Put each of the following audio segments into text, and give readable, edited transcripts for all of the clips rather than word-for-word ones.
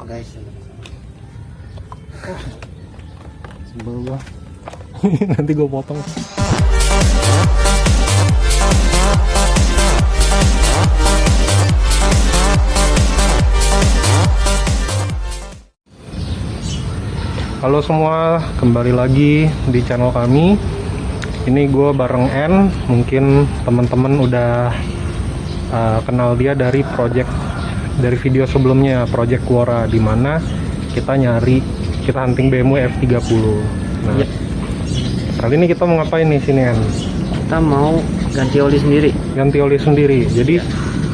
guys. Sebel gua. Nanti gue potong. Halo semua, kembali lagi di channel kami. Ini gue bareng N. Mungkin teman-teman udah kenal dia dari dari video sebelumnya, Project Quora, di mana kita hunting BMW F30. Nah, Ya. Kali ini kita mau ngapain nih sini, N? Kita mau ganti oli sendiri. Ganti oli sendiri. Jadi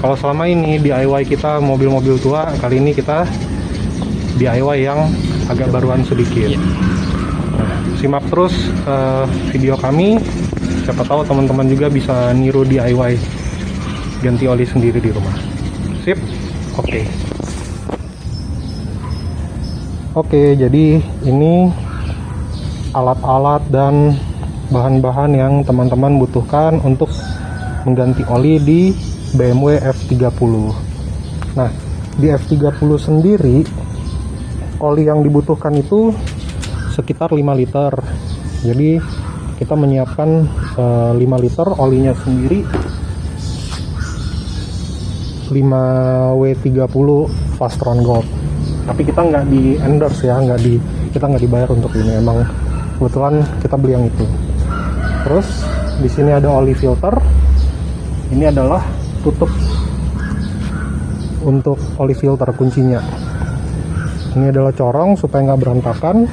kalau selama ini DIY kita mobil-mobil tua, kali ini kita DIY yang agak baruan sedikit. Nah, simak terus video kami. Siapa tahu teman-teman juga bisa niru DIY ganti oli sendiri di rumah. Sip? Oke, jadi ini alat-alat dan bahan-bahan yang teman-teman butuhkan untuk mengganti oli di BMW F30. Nah, di F30 sendiri oli yang dibutuhkan itu sekitar 5 liter. Jadi kita menyiapkan 5 liter olinya sendiri, 5W30 Fastron Gold. Tapi kita nggak di endorse ya, kita nggak dibayar untuk ini. Emang kebetulan kita beli yang itu. Terus di sini ada oli filter. Ini adalah tutup untuk oli filter, kuncinya. Ini adalah corong supaya nggak berantakan.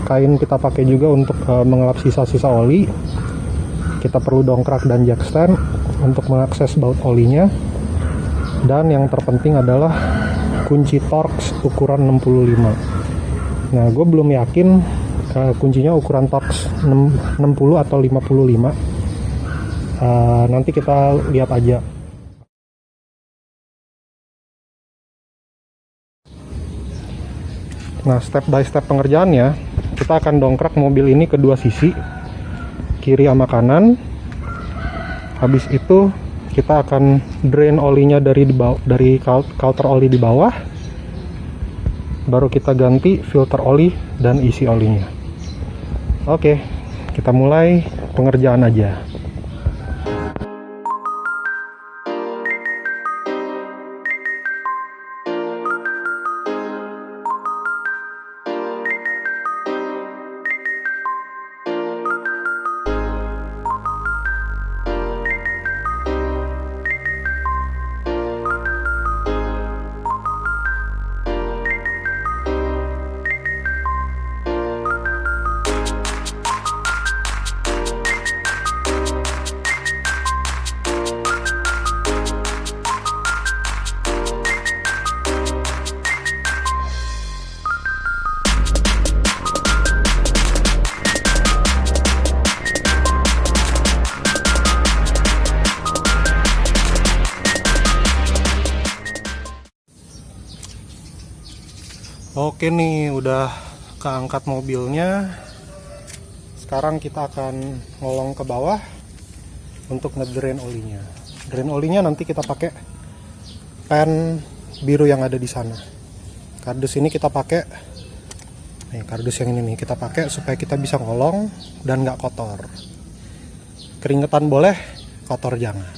Kain kita pakai juga untuk mengelap sisa-sisa oli. Kita perlu dongkrak dan jack stand untuk mengakses baut olinya. Dan yang terpenting adalah kunci Torx ukuran 65. Nah, gue belum yakin kuncinya ukuran Torx 60 atau 55. Nanti kita lihat aja. Nah, step by step pengerjaannya, kita akan dongkrak mobil ini ke dua sisi, kiri sama kanan. Habis itu kita akan drain olinya dari coulter oli di bawah. Baru kita ganti filter oli dan isi olinya. Oke, kita mulai pengerjaan aja. Oke nih, udah keangkat mobilnya. Sekarang kita akan ngolong ke bawah untuk ngedrain olinya. Drain olinya nanti kita pakai pen biru yang ada di sana. Kardus ini kita pakai, nih kardus yang ini nih kita pakai supaya kita bisa ngolong dan nggak kotor. Keringetan boleh, kotor jangan.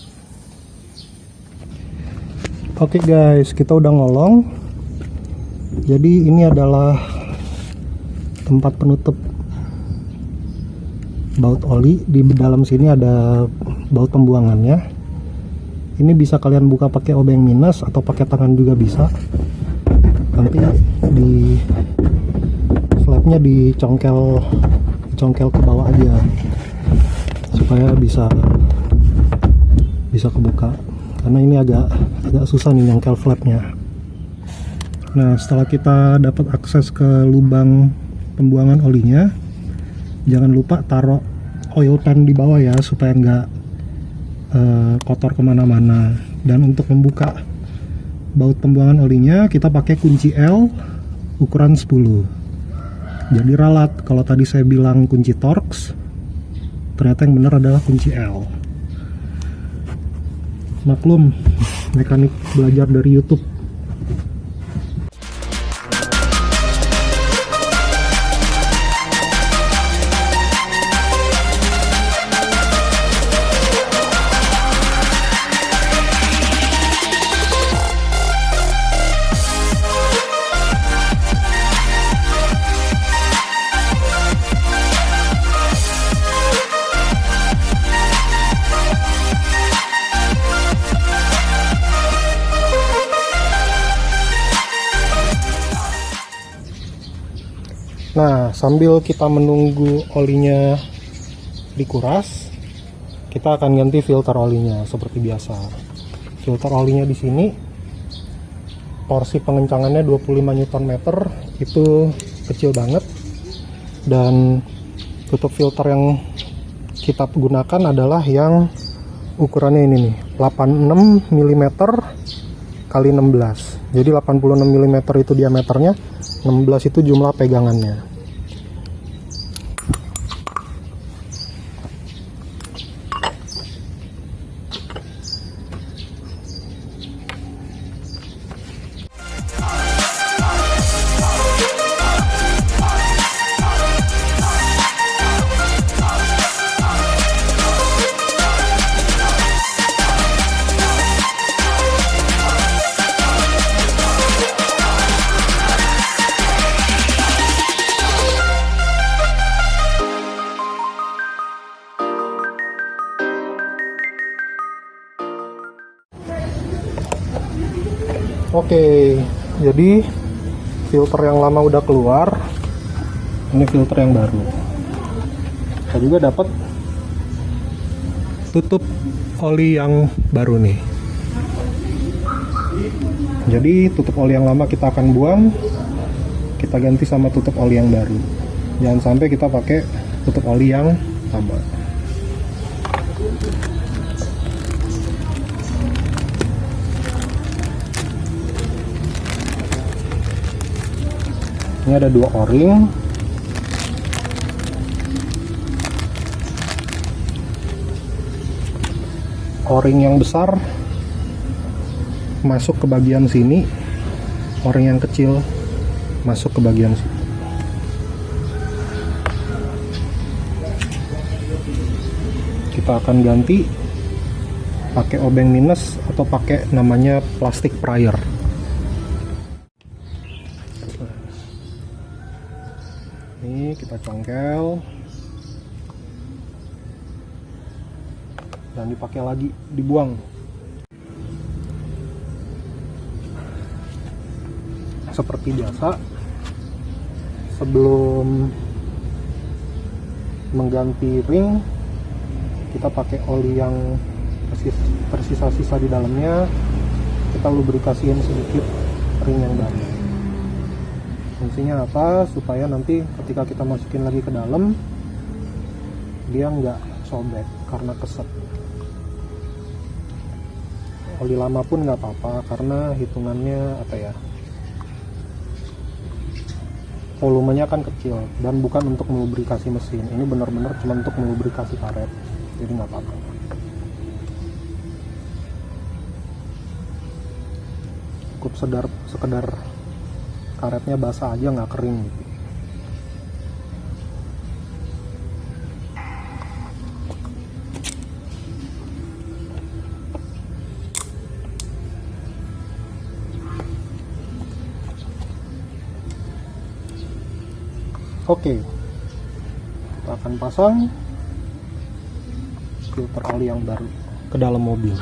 Oke guys, kita udah ngolong. Jadi ini adalah tempat penutup baut oli. Di dalam sini ada baut pembuangannya. Ini bisa kalian buka pakai obeng minus atau pakai tangan juga bisa. Nanti di flapnya dicongkel ke bawah aja supaya bisa kebuka. Karena ini agak susah nih nyongkel flapnya. Nah, setelah kita dapat akses ke lubang pembuangan olinya, jangan lupa taruh oil pan di bawah ya, supaya nggak kotor kemana-mana. Dan untuk membuka baut pembuangan olinya, kita pakai kunci L ukuran 10. Jadi ralat, kalau tadi saya bilang kunci Torx, ternyata yang benar adalah kunci L. Maklum, mekanik belajar dari YouTube. Nah, sambil kita menunggu olinya dikuras, kita akan ganti filter olinya seperti biasa. Filter olinya di sini porsi pengencangannya 25 Nm, itu kecil banget. Dan tutup filter yang kita gunakan adalah yang ukurannya ini nih, 86 mm kali 16. Jadi 86 mm itu diameternya, 16 itu jumlah pegangannya. Oke, jadi filter yang lama udah keluar, ini filter yang baru. Kita juga dapat tutup oli yang baru nih. Jadi tutup oli yang lama kita akan buang, kita ganti sama tutup oli yang baru. Jangan sampai kita pakai tutup oli yang sama. Ini ada 2 o-ring. O-ring yang besar masuk ke bagian sini, o-ring yang kecil masuk ke bagian sini. Kita akan ganti pakai obeng minus atau pakai namanya plastik prior. Ini kita congkel dan dipakai lagi, dibuang. Seperti biasa, sebelum mengganti ring, kita pakai oli yang tersisa-sisa di dalamnya, kita lubrikasiin sedikit ring yang baru. Fungsinya apa? Supaya nanti ketika kita masukin lagi ke dalam, dia nggak sobek karena keset. Oli lama pun nggak apa-apa karena hitungannya apa ya, volumenya kan kecil dan bukan untuk melubrikasi mesin. Ini benar-benar cuma untuk melubrikasi karet, jadi nggak apa-apa. Cukup sekedar karetnya basah aja, nggak kering gitu. Oke, kita akan pasang filter oli yang baru ke dalam mobil.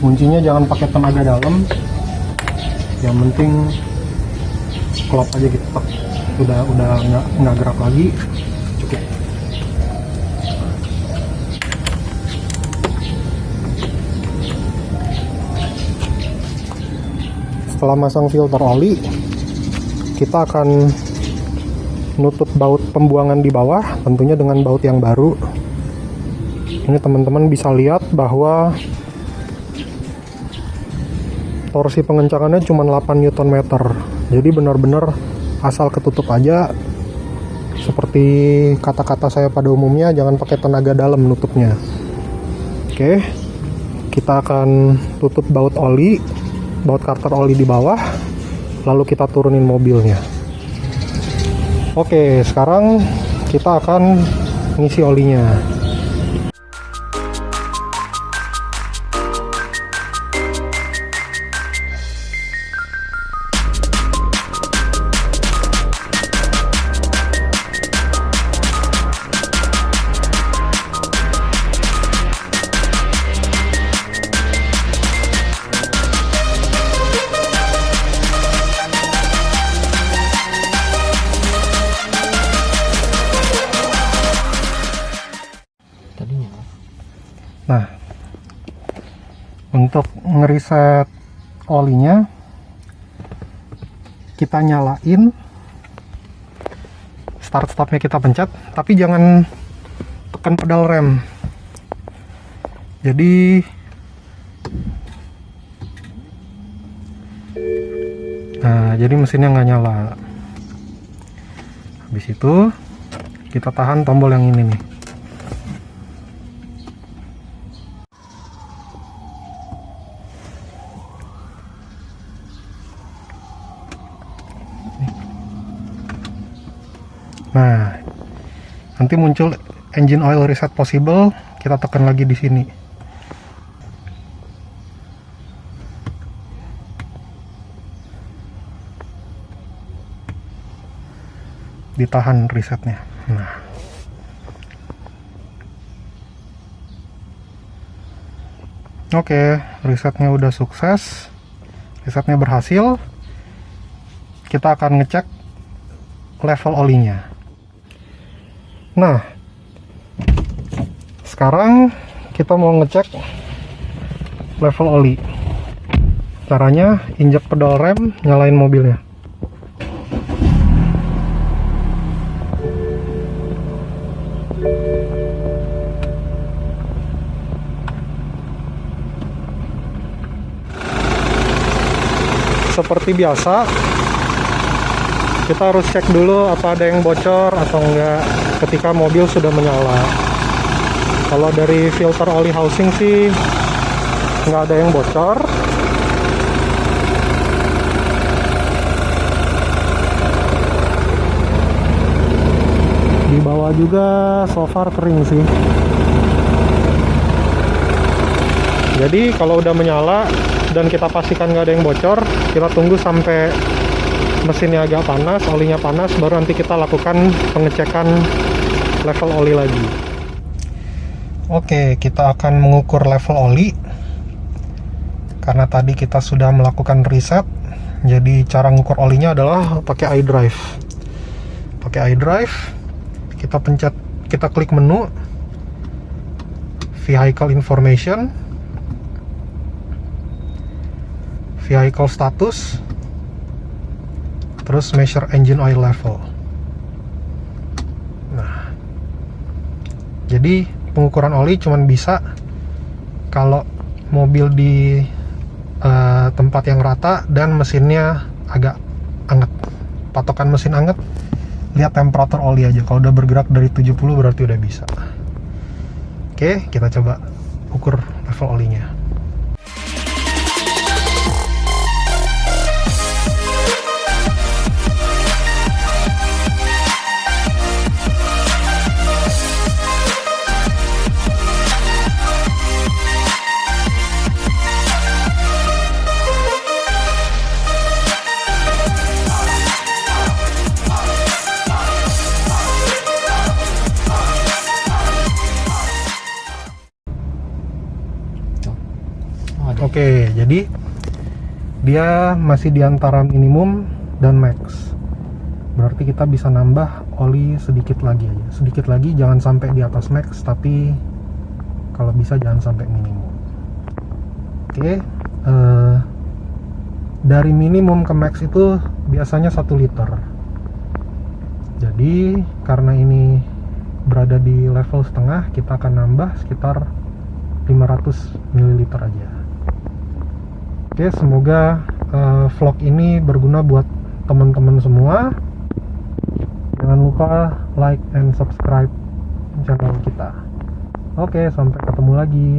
Kuncinya jangan pakai tenaga dalam, yang penting klop aja gitu, udah nggak gerak lagi, cukup. Setelah masang filter oli, kita akan nutup baut pembuangan di bawah, tentunya dengan baut yang baru. Ini teman-teman bisa lihat bahwa torsi pengencangannya cuma 8 Nm, jadi benar-benar asal ketutup aja. Seperti kata-kata saya pada umumnya, jangan pakai tenaga dalam nutupnya. Oke, kita akan tutup baut oli, baut karter oli di bawah, lalu kita turunin mobilnya. Oke, sekarang kita akan ngisi olinya. untuk ngeriset olinya, kita nyalain, start stopnya kita pencet, tapi jangan tekan pedal rem. Jadi jadi mesinnya nggak nyala. Habis itu kita tahan tombol yang ini nih. Nah, nanti muncul engine oil reset possible, kita tekan lagi di sini. Ditahan resetnya. Nah, oke, resetnya udah sukses, resetnya berhasil. Kita akan ngecek level olinya. Nah, sekarang kita mau ngecek level oli. Caranya injak pedal rem, nyalain mobilnya. Seperti biasa, kita harus cek dulu apa ada yang bocor atau enggak ketika mobil sudah menyala. Kalau dari filter oli housing sih nggak ada yang bocor. Di bawah juga so far kering sih. Jadi kalau udah menyala dan kita pastikan nggak ada yang bocor, kita tunggu sampai mesinnya agak panas, olinya panas, baru nanti kita lakukan pengecekan level oli lagi. Oke, kita akan mengukur level oli. Karena tadi kita sudah melakukan reset, jadi cara mengukur olinya adalah pakai iDrive. Pakai iDrive, kita pencet, kita klik menu Vehicle Information, Vehicle Status, terus measure engine oil level. Nah, jadi pengukuran oli cuman bisa kalau mobil di tempat yang rata dan mesinnya agak anget. Patokan mesin anget, lihat temperatur oli aja. Kalau udah bergerak dari 70 berarti udah bisa. Oke, kita coba ukur level olinya. Oke, jadi dia masih di antara minimum dan max. Berarti kita bisa nambah oli sedikit lagi aja. Sedikit lagi, jangan sampai di atas max, tapi kalau bisa jangan sampai minimum. Oke, dari minimum ke max itu biasanya 1 liter. Jadi karena ini berada di level setengah, kita akan nambah sekitar 500 ml aja. Oke, semoga vlog ini berguna buat teman-teman semua. Jangan lupa like and subscribe channel kita. Oke, sampai ketemu lagi.